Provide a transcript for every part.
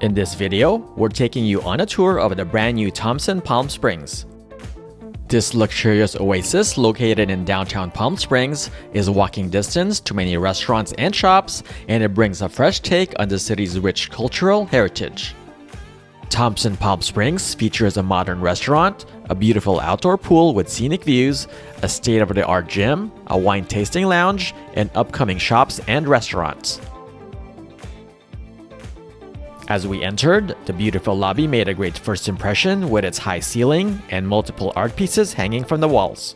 In this video, we're taking you on a tour of the brand new Thompson Palm Springs. This luxurious oasis located in downtown Palm Springs is walking distance to many restaurants and shops, and it brings a fresh take on the city's rich cultural heritage. Thompson Palm Springs features a modern restaurant, a beautiful outdoor pool with scenic views, a state-of-the-art gym, a wine tasting lounge, and upcoming shops and restaurants. As we entered, the beautiful lobby made a great first impression with its high ceiling and multiple art pieces hanging from the walls.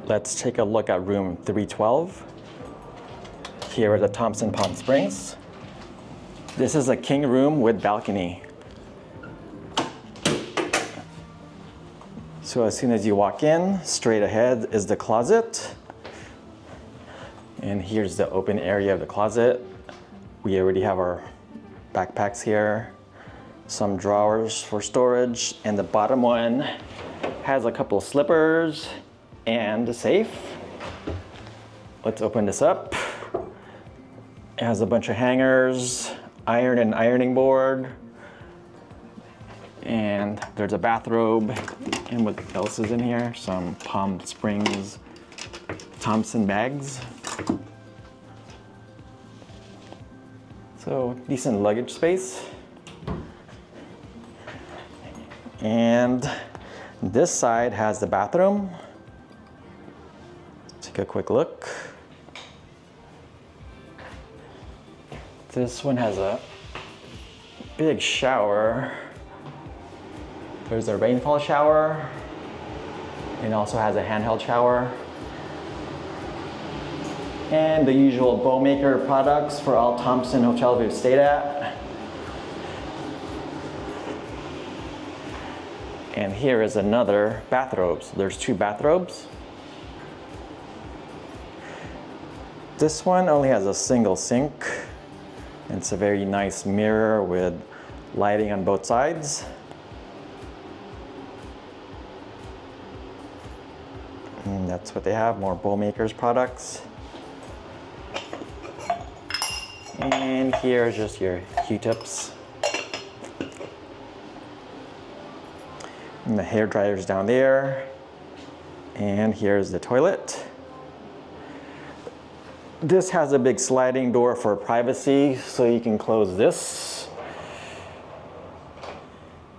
Let's take a look at room 312 here at the Thompson Palm Springs. This is a king room with balcony. So as soon as you walk in, straight ahead is the closet. And here's the open area of the closet. We already have our backpacks here, some drawers for storage, and the bottom one has a couple of slippers and a safe. Let's open this up. It has a bunch of hangers, iron and ironing board, and there's a bathrobe. And what else is in here? Some Palm Springs Thompson bags. So decent luggage space. And this side has the bathroom. Take a quick look. This one has a big shower. There's a rainfall shower. It also has a handheld shower. And the usual Bowmaker products for all Thompson hotels we've stayed at. And here is another bathrobe. So there's two bathrobes. This one only has a single sink. It's a very nice mirror with lighting on both sides. And that's what they have, more Bowmaker's products. And here's just your Q-tips. And the hair dryer's down there. And here's the toilet. This has a big sliding door for privacy, so you can close this.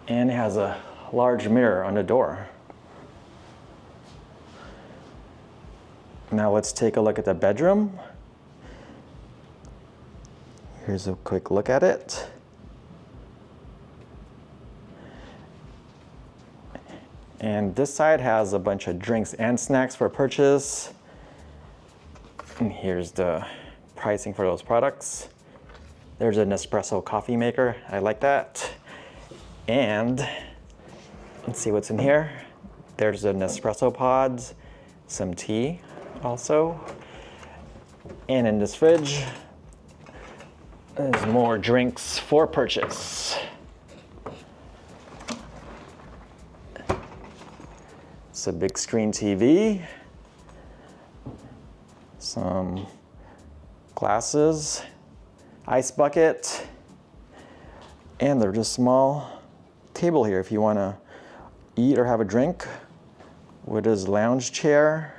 And it has a large mirror on the door. Now let's take a look at the bedroom. Here's a quick look at it. And this side has a bunch of drinks and snacks for purchase. And here's the pricing for those products. There's an espresso coffee maker. I like that. And let's see what's in here. There's an espresso pods, some tea also. And in this fridge, there's more drinks for purchase. It's a big screen TV, some glasses, ice bucket, and there's a small table here if you want to eat or have a drink, with his lounge chair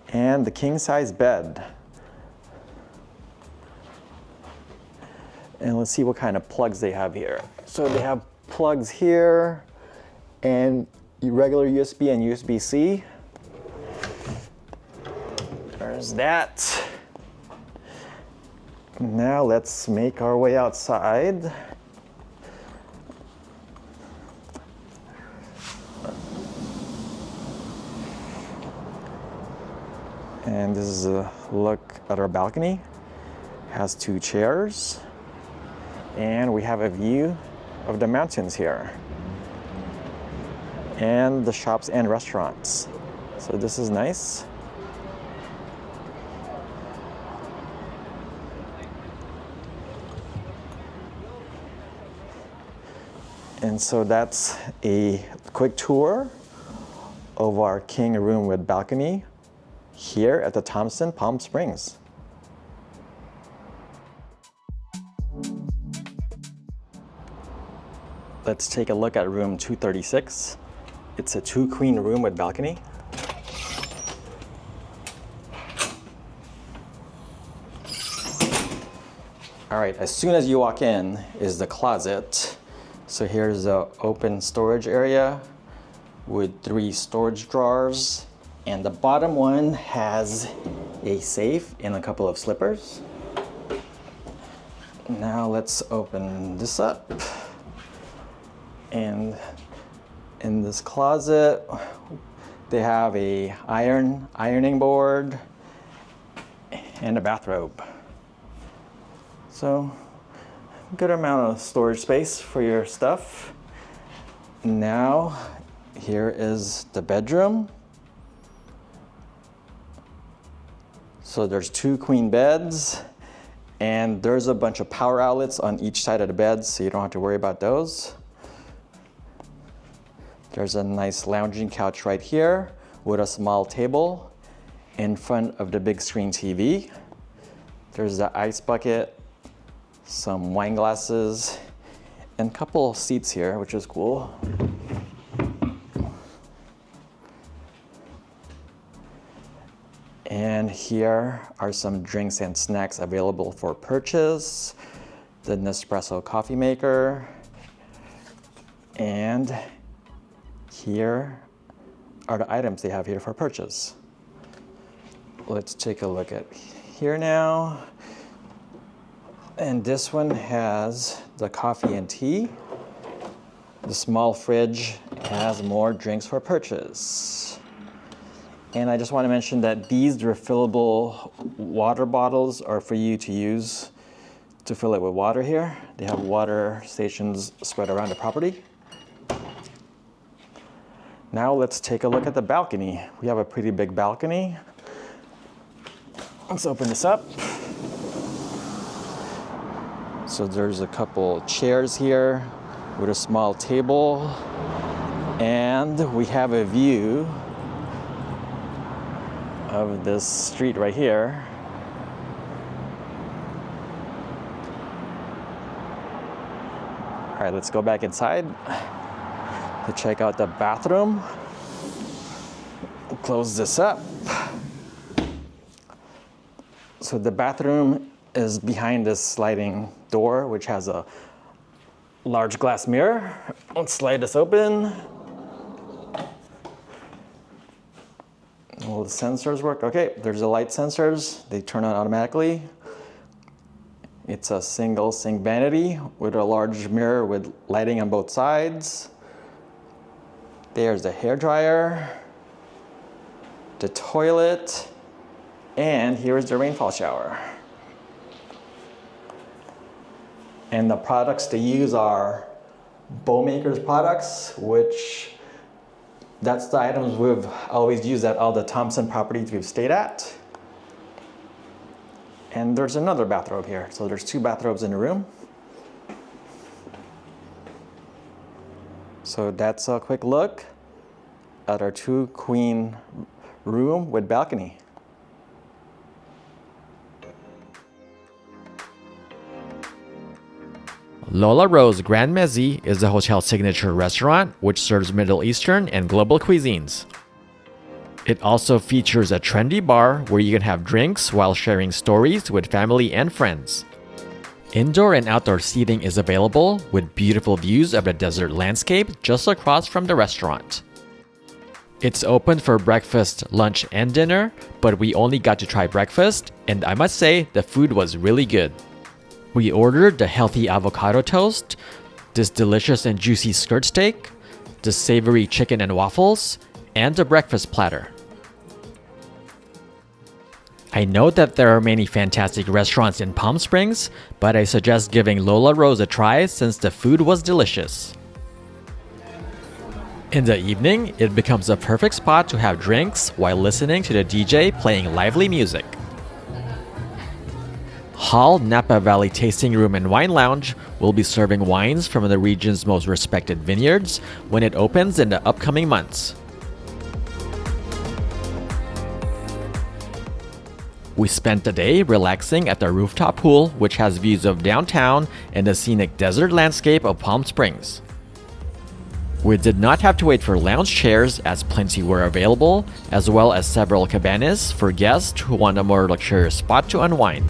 and the king size bed. And let's see what kind of plugs they have here. So they have plugs here and regular USB and USB-C. There's that. Now let's make our way outside. And this is a look at our balcony. It has two chairs. And we have a view of the mountains here. And the shops and restaurants. So this is nice. And so that's a quick tour of our king room with balcony here at the Thompson Palm Springs. Let's take a look at room 236. It's a 2-queen room with balcony. All right, as soon as you walk in is the closet. So here's the open storage area with 3 storage drawers. And the bottom one has a safe and a couple of slippers. Now let's open this up. And in this closet, they have a ironing board and a bathrobe. So, good amount of storage space for your stuff. Now, here is the bedroom. So there's 2 queen beds, and there's a bunch of power outlets on each side of the bed, so you don't have to worry about those. There's a nice lounging couch right here with a small table in front of the big screen TV. There's the ice bucket, some wine glasses, and a couple seats here, which is cool. And here are some drinks and snacks available for purchase. The Nespresso coffee maker. And here are the items they have here for purchase. Let's take a look at here now. And this one has the coffee and tea. The small fridge has more drinks for purchase. And I just want to mention that these refillable water bottles are for you to use to fill it with water here. They have water stations spread around the property. Now let's take a look at the balcony. We have a pretty big balcony. Let's open this up. So there's a couple chairs here with a small table. And we have a view of this street right here. All right, let's go back inside to check out the bathroom. We'll close this up. So the bathroom is behind this sliding door, which has a large glass mirror. Let's slide this open. Will the sensors work? Okay, there's the light sensors. They turn on automatically. It's a single sink vanity with a large mirror with lighting on both sides. There's the hairdryer, the toilet, and here's the rainfall shower. And the products to use are Bowmaker's products, which that's the items we've always used at all the Thompson properties we've stayed at. And there's another bathrobe here. So there's 2 bathrobes in the room. So that's a quick look at our 2-queen room with balcony. Lola Rose Grand Mezzi is the hotel's signature restaurant, which serves Middle Eastern and global cuisines. It also features a trendy bar where you can have drinks while sharing stories with family and friends. Indoor and outdoor seating is available with beautiful views of the desert landscape just across from the restaurant. It's open for breakfast, lunch, and dinner, but we only got to try breakfast, and I must say the food was really good. We ordered the healthy avocado toast, this delicious and juicy skirt steak, the savory chicken and waffles, and the breakfast platter. I know that there are many fantastic restaurants in Palm Springs, but I suggest giving Lola Rose a try since the food was delicious. In the evening, it becomes a perfect spot to have drinks while listening to the DJ playing lively music. Hall Napa Valley Tasting Room and Wine Lounge will be serving wines from the region's most respected vineyards when it opens in the upcoming months. We spent the day relaxing at the rooftop pool, which has views of downtown and the scenic desert landscape of Palm Springs. We did not have to wait for lounge chairs as plenty were available, as well as several cabanas for guests who want a more luxurious spot to unwind.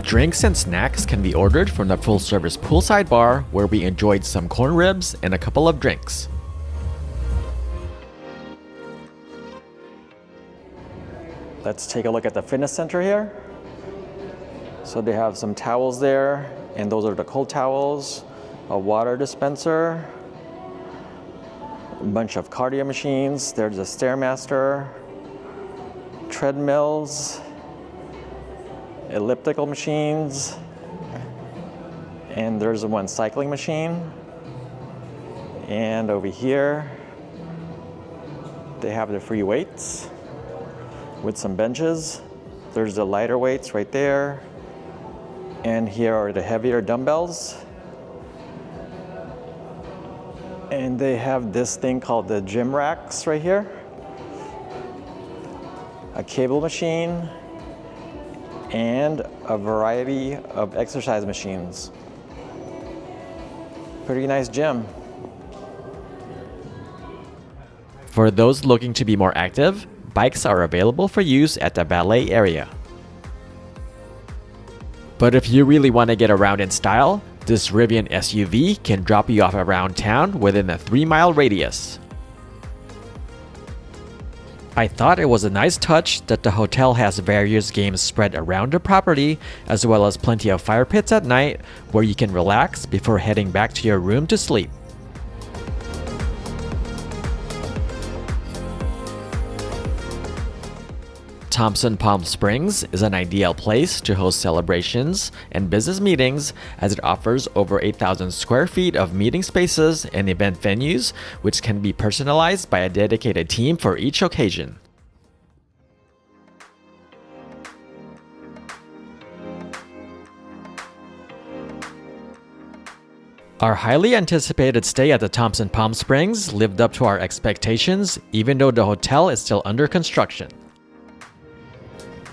Drinks and snacks can be ordered from the full-service poolside bar, where we enjoyed some corn ribs and a couple of drinks. Let's take a look at the fitness center here. So they have some towels there, and those are the cold towels, a water dispenser, a bunch of cardio machines. There's a Stairmaster, treadmills, elliptical machines, and there's one cycling machine. And over here, they have the free weights with some benches. There's the lighter weights right there. And here are the heavier dumbbells. And they have this thing called the gym racks right here. A cable machine and a variety of exercise machines. Pretty nice gym. For those looking to be more active, bikes are available for use at the valet area. But if you really want to get around in style, this Rivian SUV can drop you off around town within a 3-mile radius. I thought it was a nice touch that the hotel has various games spread around the property, as well as plenty of fire pits at night where you can relax before heading back to your room to sleep. Thompson Palm Springs is an ideal place to host celebrations and business meetings, as it offers over 8,000 square feet of meeting spaces and event venues, which can be personalized by a dedicated team for each occasion. Our highly anticipated stay at the Thompson Palm Springs lived up to our expectations, even though the hotel is still under construction.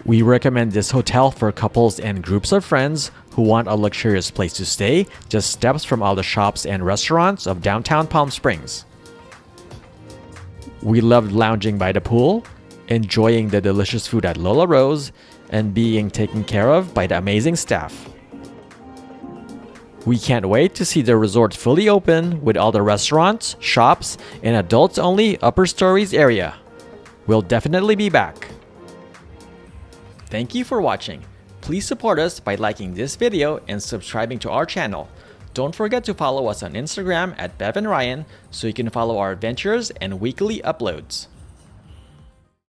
We recommend this hotel for couples and groups of friends who want a luxurious place to stay, just steps from all the shops and restaurants of downtown Palm Springs. We loved lounging by the pool, enjoying the delicious food at Lola Rose, and being taken care of by the amazing staff. We can't wait to see the resort fully open with all the restaurants, shops, and adults-only upper stories area. We'll definitely be back. Thank you for watching. Please support us by liking this video and subscribing to our channel. Don't forget to follow us on Instagram at Bev and Ryan so you can follow our adventures and weekly uploads.